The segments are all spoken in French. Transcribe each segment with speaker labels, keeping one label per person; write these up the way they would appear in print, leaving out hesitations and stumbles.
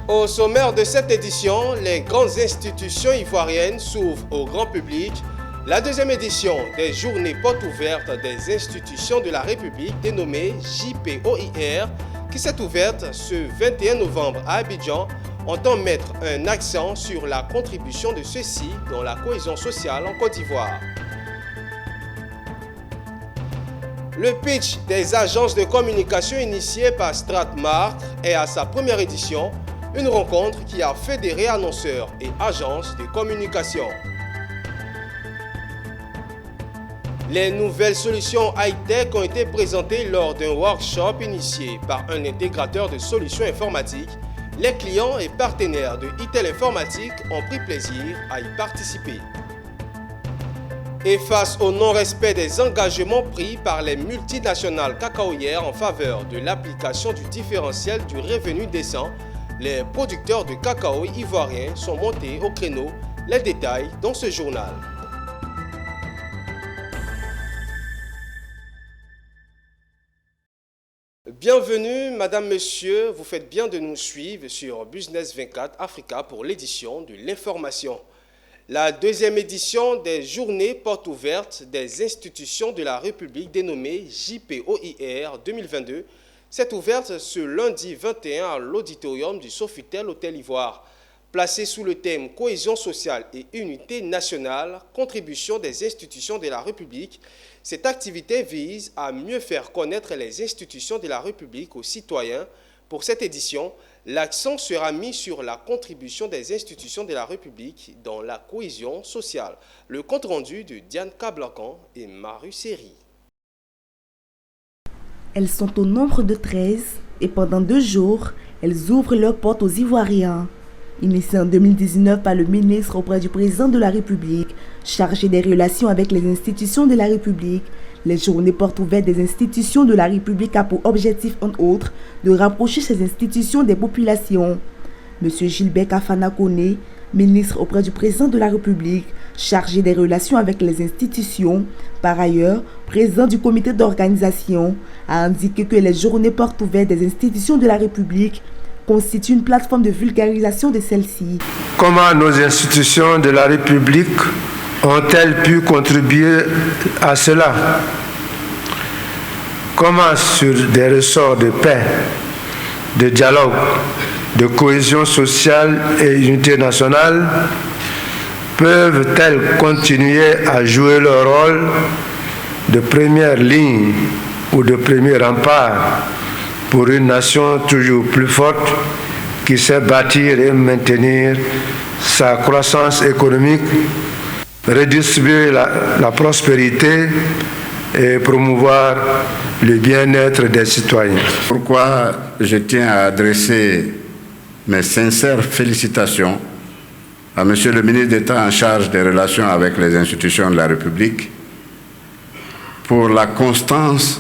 Speaker 1: Au sommaire de cette édition, les grandes institutions ivoiriennes s'ouvrent au grand public. La deuxième édition des Journées portes ouvertes des institutions de la République, dénommée JPOIR, qui s'est ouverte ce 21 novembre à Abidjan, entend mettre un accent sur la contribution de ceux-ci dans la cohésion sociale en Côte d'Ivoire. Le pitch des agences de communication initié par Stratmark est à sa première édition, une rencontre qui a fédéré annonceurs et agences de communication. Les nouvelles solutions high-tech ont été présentées lors d'un workshop initié par un intégrateur de solutions informatiques. Les clients et partenaires de Itel Informatique ont pris plaisir à y participer. Et face au non-respect des engagements pris par les multinationales cacaoyères en faveur de l'application du différentiel du revenu décent, les producteurs de cacao ivoiriens sont montés au créneau. Les détails dans ce journal. Bienvenue, Madame, Monsieur, vous faites bien de nous suivre sur Business 24 Africa pour l'édition de l'information. La deuxième édition des Journées portes ouvertes des institutions de la République dénommée JPOIR 2022 s'est ouverte ce lundi 21 à l'auditorium du Sofitel Hôtel Ivoire. Placée sous le thème Cohésion sociale et unité nationale, contribution des institutions de la République, cette activité vise à mieux faire connaître les institutions de la République aux citoyens. Pour cette édition, l'accent sera mis sur la contribution des institutions de la République dans la cohésion sociale. Le compte-rendu de Diane Kablakan et Maru Seri.
Speaker 2: Elles sont au nombre de 13 et pendant 2 jours, elles ouvrent leurs portes aux Ivoiriens. Initiées en 2019 par le ministre auprès du président de la République, chargé des relations avec les institutions de la République, les journées portes ouvertes des institutions de la République a pour objectif, entre autres, de rapprocher ces institutions des populations. M. Gilbert Kafana Koné, ministre auprès du président de la République, chargé des relations avec les institutions, par ailleurs, président du comité d'organisation, a indiqué que les journées portes ouvertes des institutions de la République constituent une plateforme de vulgarisation de celles-ci.
Speaker 3: Comment nos institutions de la République ont-elles pu contribuer à cela? Comment sur des ressorts de paix, de dialogue, de cohésion sociale et unité nationale peuvent-elles continuer à jouer leur rôle de première ligne ou de premier rempart pour une nation toujours plus forte qui sait bâtir et maintenir sa croissance économique, redistribuer la prospérité et promouvoir le bien-être des citoyens.
Speaker 4: Pourquoi je tiens à adresser mes sincères félicitations à Monsieur le ministre d'État en charge des relations avec les institutions de la République pour la constance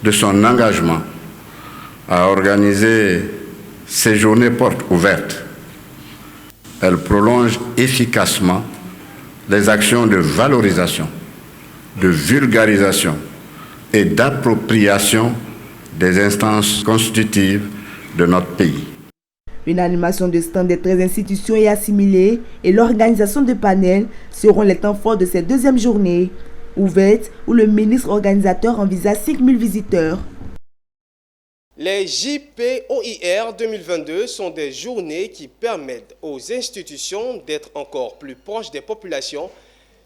Speaker 4: de son engagement à organiser ces journées portes ouvertes. Elle prolonge efficacement les actions de valorisation, de vulgarisation et d'appropriation des instances constitutives de notre pays.
Speaker 2: Une animation de stand des 13 institutions est assimilée et l'organisation de panels seront les temps forts de cette deuxième journée ouverte où le ministre organisateur envisage 5000 visiteurs.
Speaker 1: Les JPOIR 2022 sont des journées qui permettent aux institutions d'être encore plus proches des populations.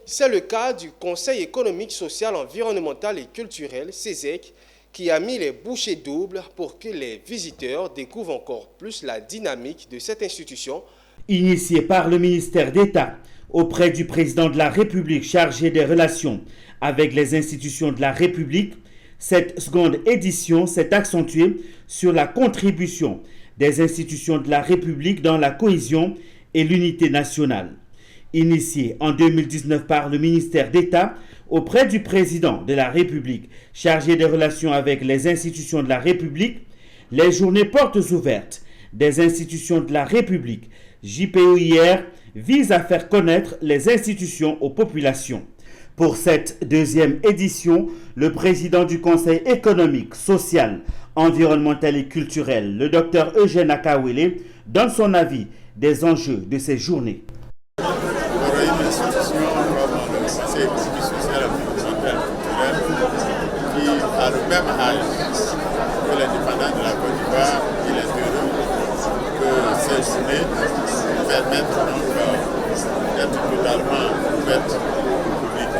Speaker 1: C'est le cas du Conseil économique, social, environnemental et culturel, CESEC, qui a mis les bouchées doubles pour que les visiteurs découvrent encore plus la dynamique de cette institution.
Speaker 5: Initié par le ministère d'État auprès du président de la République chargé des relations avec les institutions de la République, cette seconde édition s'est accentuée sur la contribution des institutions de la République dans la cohésion et l'unité nationale. Initiée en 2019 par le ministère d'État auprès du président de la République chargé des relations avec les institutions de la République, les journées portes ouvertes des institutions de la République, JPOIR, visent à faire connaître les institutions aux populations. Pour cette deuxième édition, le président du Conseil économique, social, environnemental et culturel, le Dr Eugène Akawele, donne son avis des enjeux de ces journées.
Speaker 6: Il y aura une institution comme le Conseil économique, social et environnemental qui a le même âge que l'indépendance de la Côte d'Ivoire. Il est heureux que ces journées permettent donc d'être totalement ouvertes au public.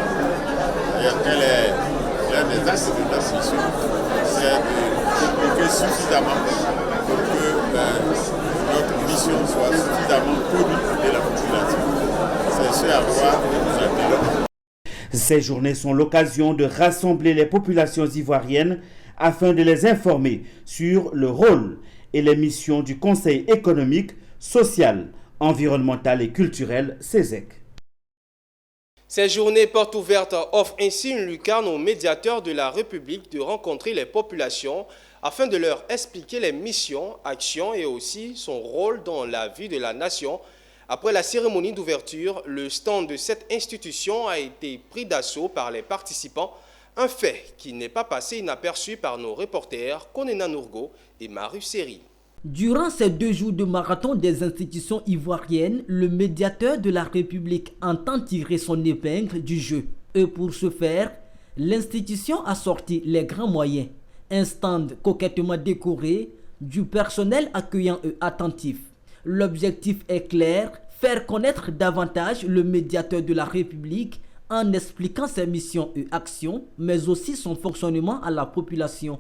Speaker 6: L'un des axes de notre mission, c'est de communiquer suffisamment pour que notre mission soit suffisamment connue de la population. C'est ce à quoi nous appelons.
Speaker 5: Ces journées sont l'occasion de rassembler les populations ivoiriennes afin de les informer sur le rôle et les missions du Conseil économique, social, environnemental et culturel CESEC.
Speaker 1: Ces journées portes ouvertes offrent ainsi une lucarne aux médiateurs de la République de rencontrer les populations afin de leur expliquer les missions, actions et aussi son rôle dans la vie de la nation. Après la cérémonie d'ouverture, le stand de cette institution a été pris d'assaut par les participants, un fait qui n'est pas passé inaperçu par nos reporters Konena Nourgo et Maru Seri.
Speaker 7: Durant ces 2 jours de marathon des institutions ivoiriennes, le médiateur de la République entend tirer son épingle du jeu. Et pour ce faire, l'institution a sorti les grands moyens. Un stand coquettement décoré, du personnel accueillant et attentif. L'objectif est clair, faire connaître davantage le médiateur de la République en expliquant ses missions et actions, mais aussi son fonctionnement à la population.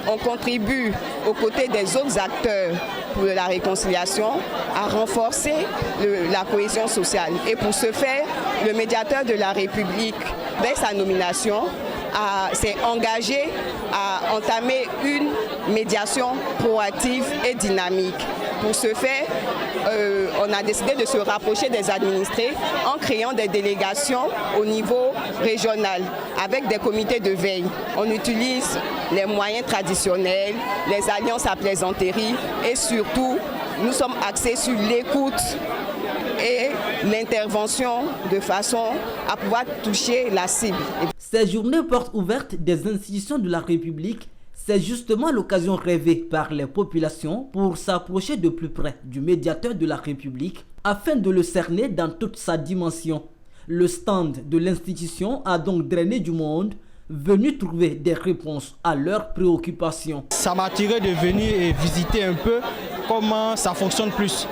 Speaker 8: On contribue aux côtés des autres acteurs pour la réconciliation à renforcer la cohésion sociale. Et pour ce faire, le médiateur de la République, dès sa nomination, s'est engagé à entamer une médiation proactive et dynamique. Pour ce faire, on a décidé de se rapprocher des administrés en créant des délégations au niveau régional avec des comités de veille. On utilise les moyens traditionnels, les alliances à plaisanterie et surtout, nous sommes axés sur l'écoute et l'intervention de façon à pouvoir toucher la cible.
Speaker 7: Ces journées portes ouvertes des institutions de la République, c'est justement l'occasion rêvée par les populations pour s'approcher de plus près du médiateur de la République afin de le cerner dans toute sa dimension. Le stand de l'institution a donc drainé du monde venu trouver des réponses à leurs préoccupations.
Speaker 9: Ça m'a attiré de venir et visiter un peu comment ça fonctionne plus.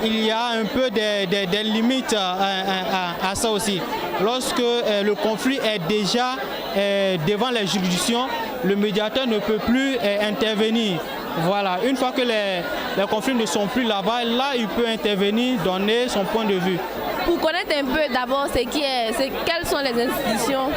Speaker 9: Il y a un peu des limites à ça aussi. Lorsque le conflit est déjà devant les juridictions, le médiateur ne peut plus intervenir. Voilà, une fois que les conflits ne sont plus là-bas, là il peut intervenir, donner son point de vue.
Speaker 10: Pour connaître un peu d'abord quelles sont les institutions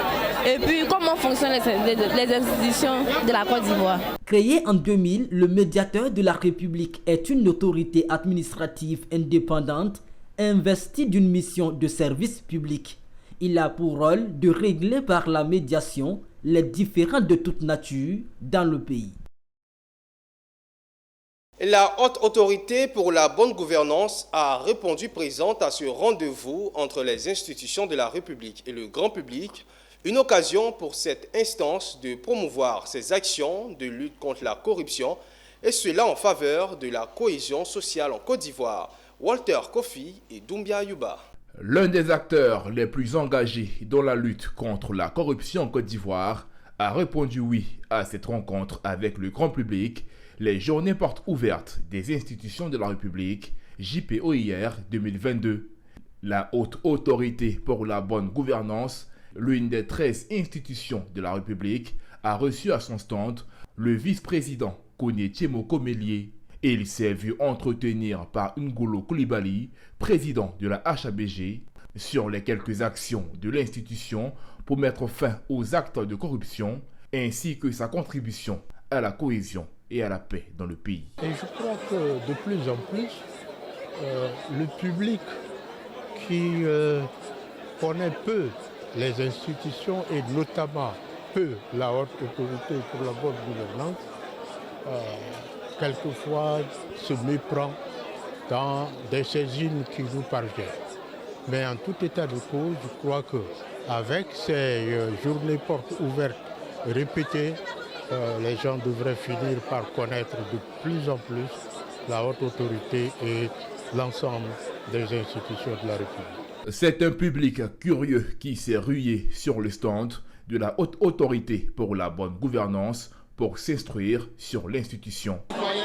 Speaker 10: et puis comment fonctionnent les institutions de la Côte d'Ivoire.
Speaker 7: Créé en 2000, le médiateur de la République est une autorité administrative indépendante investie d'une mission de service public. Il a pour rôle de régler par la médiation les différends de toute nature dans le pays.
Speaker 1: La Haute Autorité pour la bonne gouvernance a répondu présente à ce rendez-vous entre les institutions de la République et le grand public, une occasion pour cette instance de promouvoir ses actions de lutte contre la corruption et cela en faveur de la cohésion sociale en Côte d'Ivoire. Walter Kofi et Doumbia Yuba.
Speaker 11: L'un des acteurs les plus engagés dans la lutte contre la corruption en Côte d'Ivoire a répondu oui à cette rencontre avec le grand public, les journées portes ouvertes des institutions de la République, JPOIR 2022. La Haute Autorité pour la bonne gouvernance, l'une des 13 institutions de la République, a reçu à son stand le vice-président Koné Tchemoko Mélié. Il s'est vu entretenir par Ngolo Coulibaly, président de la HABG, sur les quelques actions de l'institution pour mettre fin aux actes de corruption, ainsi que sa contribution à la cohésion et à la paix dans le pays.
Speaker 12: Et je crois que de plus en plus, le public qui connaît peu les institutions et notamment peu la Haute Autorité pour la bonne gouvernance, quelquefois se méprend dans des saisines qui nous parviennent. Mais en tout état de cause, je crois qu'avec ces journées portes ouvertes répétées, les gens devraient finir par connaître de plus en plus la haute autorité et l'ensemble des institutions de la République.
Speaker 11: C'est un public curieux qui s'est rué sur le stand de la haute autorité pour la bonne gouvernance pour s'instruire sur l'institution.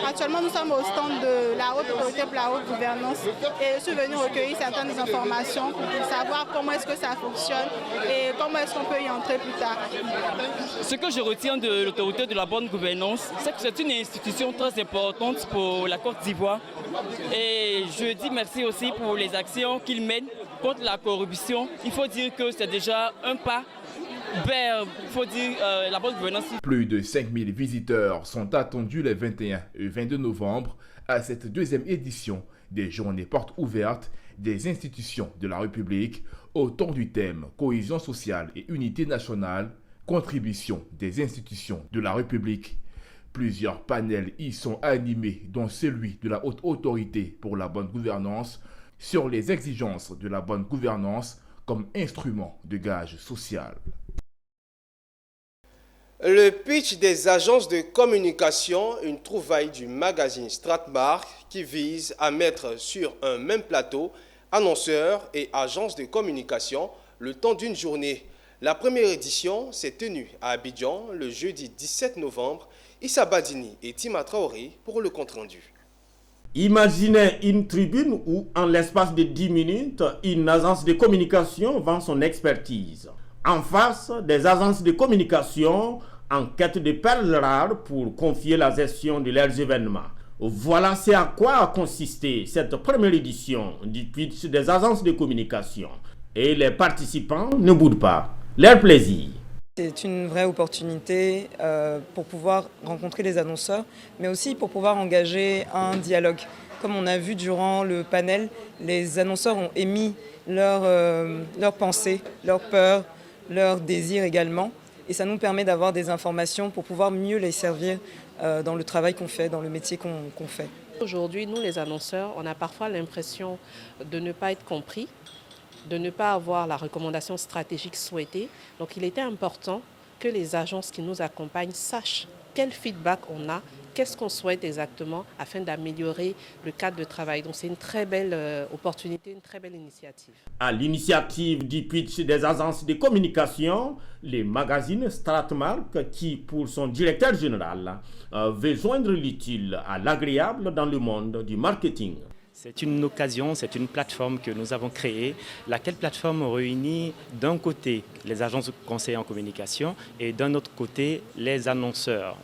Speaker 13: Actuellement, nous sommes au stand de la haute autorité pour la haute gouvernance et je suis venu recueillir certaines informations pour savoir comment est-ce que ça fonctionne et comment est-ce qu'on peut y entrer plus tard.
Speaker 14: Ce que je retiens de l'autorité de la bonne gouvernance, c'est que c'est une institution très importante pour la Côte d'Ivoire. Et je dis merci aussi pour les actions qu'il mène contre la corruption. Il faut dire que c'est déjà un pas vers, la bonne gouvernance.
Speaker 11: Plus de 5000 visiteurs sont attendus les 21 et 22 novembre à cette deuxième édition des Journées portes ouvertes des institutions de la République autour du thème cohésion sociale et unité nationale, contribution des institutions de la République. Plusieurs panels y sont animés, dont celui de la haute autorité pour la bonne gouvernance sur les exigences de la bonne gouvernance comme instrument de gage social.
Speaker 1: Le pitch des agences de communication, une trouvaille du magazine Stratmark qui vise à mettre sur un même plateau annonceurs et agences de communication le temps d'une journée. La première édition s'est tenue à Abidjan le jeudi 17 novembre. Issa Badini et Tima Traoré pour le compte-rendu.
Speaker 15: Imaginez une tribune où, en l'espace de 10 minutes, une agence de communication vend son expertise. En face, des agences de communication en quête de perles rares pour confier la gestion de leurs événements. Voilà c'est à quoi a consisté cette première édition du pitch des agences de communication. Et les participants ne boudent pas leur plaisir.
Speaker 16: C'est une vraie opportunité pour pouvoir rencontrer les annonceurs, mais aussi pour pouvoir engager un dialogue. Comme on a vu durant le panel, les annonceurs ont émis leurs pensées, leurs peurs, leurs désirs également. Et ça nous permet d'avoir des informations pour pouvoir mieux les servir dans le travail qu'on fait, dans le métier qu'on fait.
Speaker 17: Aujourd'hui, nous les annonceurs, on a parfois l'impression de ne pas être compris, de ne pas avoir la recommandation stratégique souhaitée. Donc il était important que les agences qui nous accompagnent sachent quel feedback on a, qu'est-ce qu'on souhaite exactement afin d'améliorer le cadre de travail. Donc c'est une très belle opportunité, une très belle initiative.
Speaker 15: À l'initiative du pitch des agences de communication, le magazine Stratmark, qui pour son directeur général veut joindre l'utile à l'agréable dans le monde du marketing.
Speaker 18: C'est une occasion, c'est une plateforme que nous avons créée, laquelle plateforme réunit d'un côté les agences de conseil en communication et d'un autre côté les annonceurs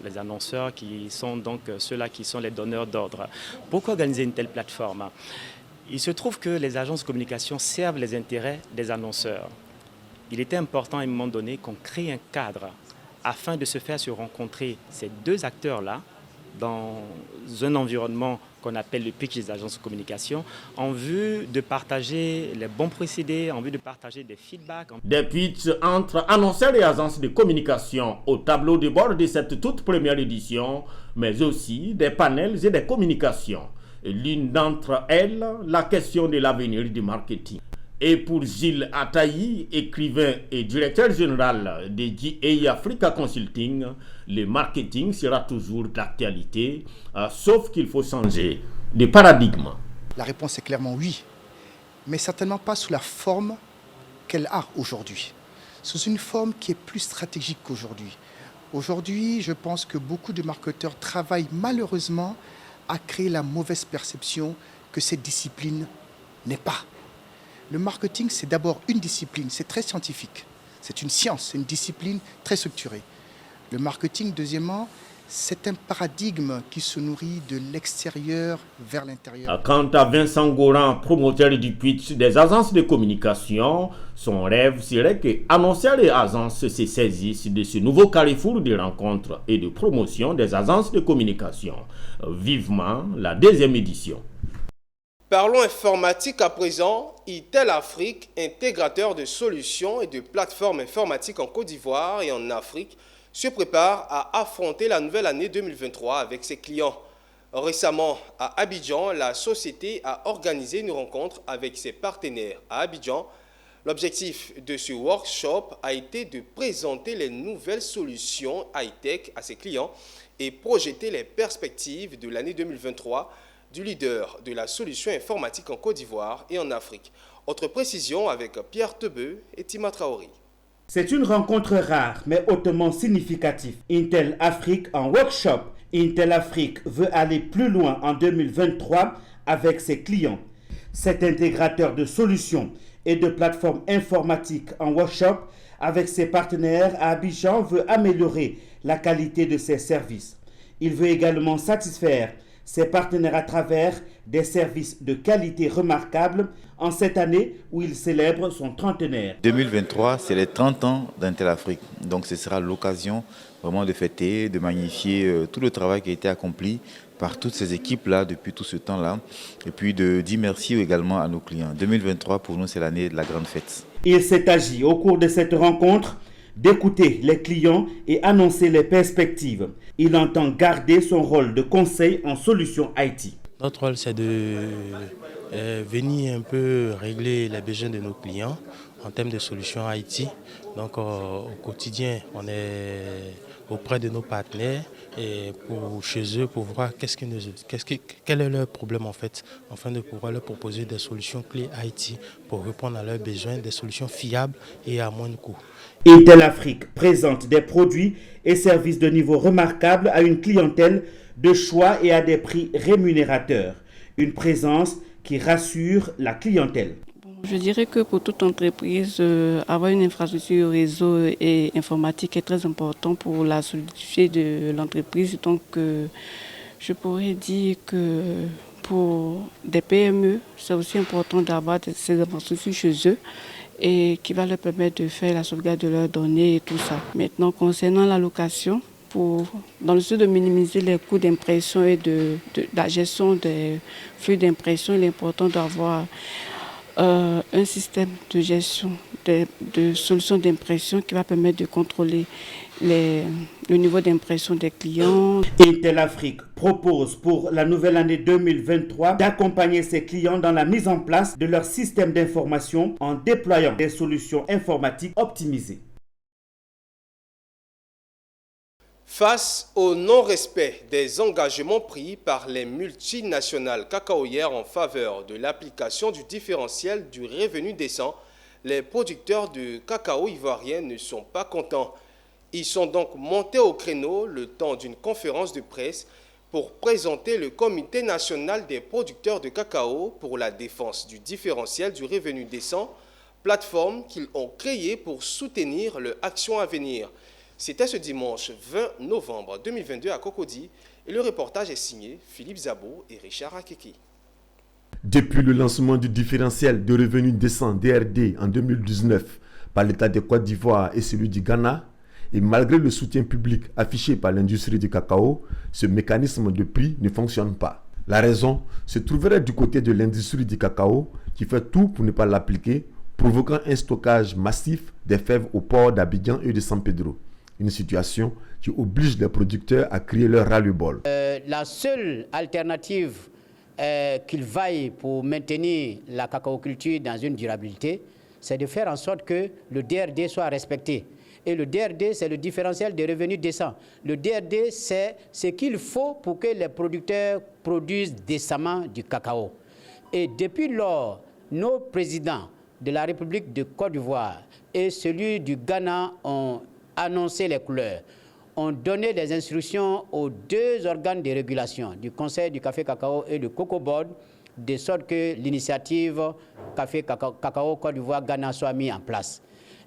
Speaker 18: qui sont donc ceux-là qui sont les donneurs d'ordre. Pourquoi organiser une telle plateforme ? Il se trouve que les agences de communication servent les intérêts des annonceurs. Il était important à un moment donné qu'on crée un cadre afin de se faire se rencontrer ces deux acteurs-là dans un environnement qu'on appelle le pitch des agences de communication, en vue de partager les bons procédés, en vue de partager des feedbacks.
Speaker 15: Des pitchs entre annonceurs et agences de communication au tableau de bord de cette toute première édition, mais aussi des panels et des communications. L'une d'entre elles, la question de l'avenir du marketing. Et pour Gilles Ataï, écrivain et directeur général de GA Africa Consulting, le marketing sera toujours d'actualité, sauf qu'il faut changer de paradigme.
Speaker 19: La réponse est clairement oui, mais certainement pas sous la forme qu'elle a aujourd'hui. Sous une forme qui est plus stratégique qu'aujourd'hui. Aujourd'hui, je pense que beaucoup de marketeurs travaillent malheureusement à créer la mauvaise perception que cette discipline n'est pas. Le marketing, c'est d'abord une discipline, c'est très scientifique. C'est une science, c'est une discipline très structurée. Le marketing, deuxièmement, c'est un paradigme qui se nourrit de l'extérieur vers l'intérieur.
Speaker 15: Quant à Vincent Goran, promoteur du pitch des agences de communication, son rêve serait que annonceurs et agences se saisissent de ce nouveau carrefour de rencontres et de promotion des agences de communication. Vivement la deuxième édition.
Speaker 1: Parlons informatique à présent. ITEL Afrique, intégrateur de solutions et de plateformes informatiques en Côte d'Ivoire et en Afrique, se prépare à affronter la nouvelle année 2023 avec ses clients. Récemment, à Abidjan, la société a organisé une rencontre avec ses partenaires à Abidjan. L'objectif de ce workshop a été de présenter les nouvelles solutions high-tech à ses clients et projeter les perspectives de l'année 2023. du leader de la solution informatique en Côte d'Ivoire et en Afrique. Autre précision avec Pierre Tebeu et Tima Traoré.
Speaker 5: C'est une rencontre rare mais hautement significative. Intel Afrique en workshop. Intel Afrique veut aller plus loin en 2023 avec ses clients. Cet intégrateur de solutions et de plateformes informatiques en workshop avec ses partenaires à Abidjan veut améliorer la qualité de ses services. Il veut également satisfaire ses partenaires à travers des services de qualité remarquables en cette année où il célèbre son trentenaire.
Speaker 20: 2023, c'est les 30 ans d'Intel Afrique. Donc ce sera l'occasion vraiment de fêter, de magnifier tout le travail qui a été accompli par toutes ces équipes-là depuis tout ce temps-là. Et puis de dire merci également à nos clients. 2023, pour nous, c'est l'année de la grande fête.
Speaker 5: Il s'est agi au cours de cette rencontre d'écouter les clients et annoncer les perspectives. Il entend garder son rôle de conseil en solutions IT.
Speaker 21: Notre rôle, c'est de venir un peu régler les besoins de nos clients en termes de solutions IT. Donc au quotidien, on est auprès de nos partenaires et chez eux pour voir quel est leur problème en fait, afin de pouvoir leur proposer des solutions clés IT pour répondre à leurs besoins, des solutions fiables et à moins de coûts.
Speaker 5: Intel Afrique présente des produits et services de niveau remarquable à une clientèle de choix et à des prix rémunérateurs. Une présence qui rassure la clientèle.
Speaker 22: Je dirais que pour toute entreprise, avoir une infrastructure réseau et informatique est très important pour la solidité de l'entreprise. Donc, je pourrais dire que pour des PME, c'est aussi important d'avoir ces infrastructures chez eux et qui va leur permettre de faire la sauvegarde de leurs données et tout ça. Maintenant, concernant la location, dans le sens de minimiser les coûts d'impression et de la gestion des flux d'impression, il est important d'avoir un système de gestion de solutions d'impression qui va permettre de contrôler le niveau d'impression des clients.
Speaker 5: Intel Afrique propose pour la nouvelle année 2023 d'accompagner ses clients dans la mise en place de leur système d'information en déployant des solutions informatiques optimisées.
Speaker 1: Face au non-respect des engagements pris par les multinationales cacaoyères en faveur de l'application du différentiel du revenu décent, les producteurs de cacao ivoiriens ne sont pas contents. Ils sont donc montés au créneau le temps d'une conférence de presse pour présenter le Comité national des producteurs de cacao pour la défense du différentiel du revenu décent, plateforme qu'ils ont créée pour soutenir leur action à venir. C'était ce dimanche 20 novembre 2022 à Cocody et le reportage est signé Philippe Zabo et Richard Akeki.
Speaker 23: Depuis le lancement du différentiel de revenus décent DRD en 2019 par l'État de Côte d'Ivoire et celui du Ghana, et malgré le soutien public affiché par l'industrie du cacao, ce mécanisme de prix ne fonctionne pas. La raison se trouverait du côté de l'industrie du cacao qui fait tout pour ne pas l'appliquer, provoquant un stockage massif des fèves au port d'Abidjan et de San Pedro. Une situation qui oblige les producteurs à crier leur ras-le-bol.
Speaker 24: La seule alternative qu'ils vaillent pour maintenir la cacaoculture dans une durabilité, c'est de faire en sorte que le DRD soit respecté. Et le DRD, c'est le différentiel des revenus décents. Le DRD, c'est ce qu'il faut pour que les producteurs produisent décemment du cacao. Et depuis lors, nos présidents de la République de Côte d'Ivoire et celui du Ghana ont annoncé les couleurs, ont donné des instructions aux deux organes de régulation, du Conseil du café cacao et du Cocoa Board, de sorte que l'initiative Café Cacao Côte d'Ivoire Ghana soit mise en place.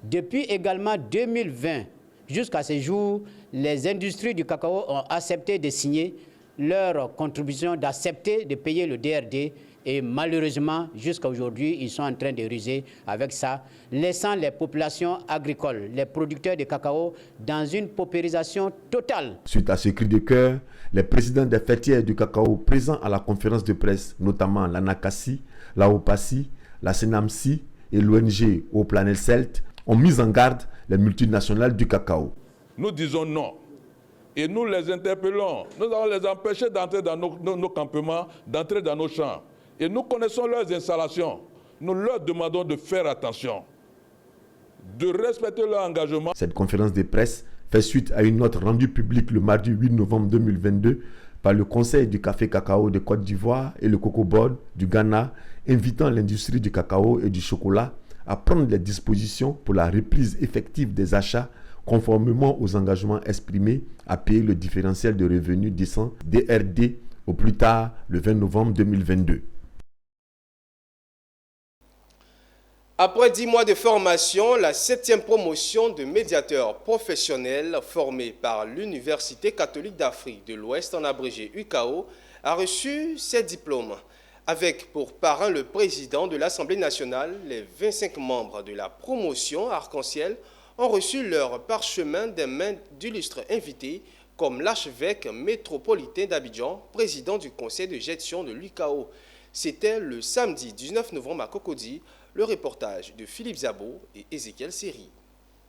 Speaker 24: Depuis également 2020, jusqu'à ce jour, les industries du cacao ont accepté de signer leur contribution, d'accepter de payer le DRD. Et malheureusement, jusqu'à aujourd'hui, ils sont en train de ruser avec ça, laissant les populations agricoles, les producteurs de cacao, dans une paupérisation totale.
Speaker 23: Suite à ce cri de cœur, les présidents des fêtières du cacao présents à la conférence de presse, notamment l'ANACASI, la OPACI, la SENAMSI et l'ONG Au Planète Celt, ont mis en garde les multinationales du cacao.
Speaker 25: Nous disons non. Et nous les interpellons. Nous allons les empêcher d'entrer dans nos campements, d'entrer dans nos champs. Et nous connaissons leurs installations. Nous leur demandons de faire attention, de respecter leur engagement.
Speaker 23: Cette conférence de presse fait suite à une note rendue publique le mardi 8 novembre 2022 par le Conseil du café cacao de Côte d'Ivoire et le Cocoa Board du Ghana, invitant l'industrie du cacao et du chocolat à prendre les dispositions pour la reprise effective des achats conformément aux engagements exprimés à payer le différentiel de revenus décent DRD au plus tard le 20 novembre 2022.
Speaker 1: Après 10 mois de formation, la 7e promotion de médiateurs professionnels formés par l'Université catholique d'Afrique de l'Ouest, en abrégé UCAO, a reçu ses diplômes. Avec pour parrain le président de l'Assemblée nationale, les 25 membres de la promotion Arc-en-Ciel ont reçu leur parchemin des mains d'illustres invités comme l'archevêque métropolitain d'Abidjan, président du conseil de gestion de l'UCAO. C'était le samedi 19 novembre à Cocody. Le reportage de Philippe Zabo et Ézéchiel Seri.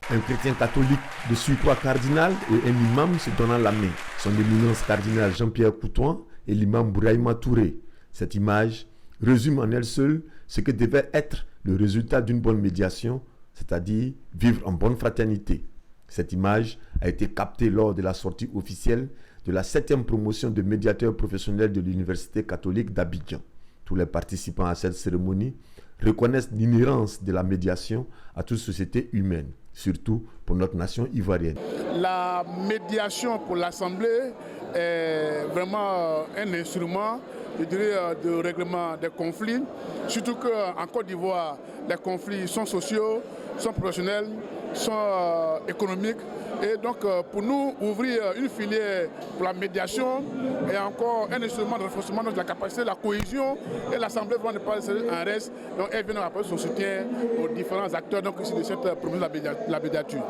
Speaker 23: Un chrétien catholique de surcroît cardinal et un imam se donnant la main. Son éminence cardinal Jean-Pierre Coutouin et l'imam Bouraïma Touré. Cette image résume en elle seule ce que devait être le résultat d'une bonne médiation, c'est-à-dire vivre en bonne fraternité. Cette image a été captée lors de la sortie officielle de la 7e promotion de médiateurs professionnels de l'Université catholique d'Abidjan. Tous les participants à cette cérémonie reconnaissent l'inhérence de la médiation à toute société humaine, surtout pour notre nation ivoirienne.
Speaker 2: La médiation pour l'Assemblée est vraiment un instrument, je dirais, de règlement des conflits, surtout qu'en Côte d'Ivoire, les conflits sont sociaux, sont professionnels, sont économiques. Et donc, pour nous, ouvrir une filière pour la médiation est encore un instrument de renforcement de la capacité, de la cohésion. Et l'Assemblée ne pas laisser un reste. Donc, elle vient apporter son soutien aux différents acteurs donc, ici de cette promotion de la médiature.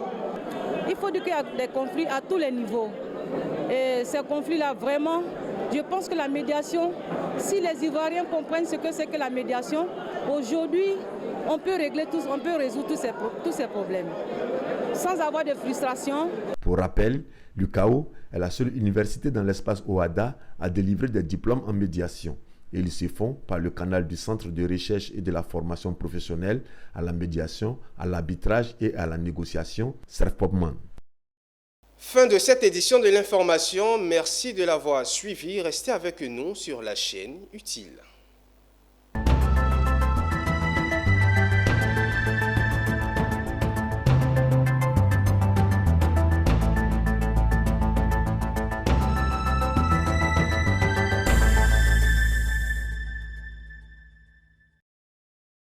Speaker 3: Il faut dire qu'il y a des conflits à tous les niveaux. Et ces conflits-là, vraiment, je pense que la médiation, si les Ivoiriens comprennent ce que c'est que la médiation, aujourd'hui, on peut résoudre tous ces problèmes, sans avoir de frustration.
Speaker 23: Pour rappel, l'UCAO est la seule université dans l'espace OHADA à délivrer des diplômes en médiation. Et ils se font par le canal du Centre de recherche et de la formation professionnelle à la médiation, à l'arbitrage et à la négociation, CERFPOPMAN.
Speaker 1: Fin de cette édition de l'information. Merci de l'avoir suivi. Restez avec nous sur la chaîne Utile.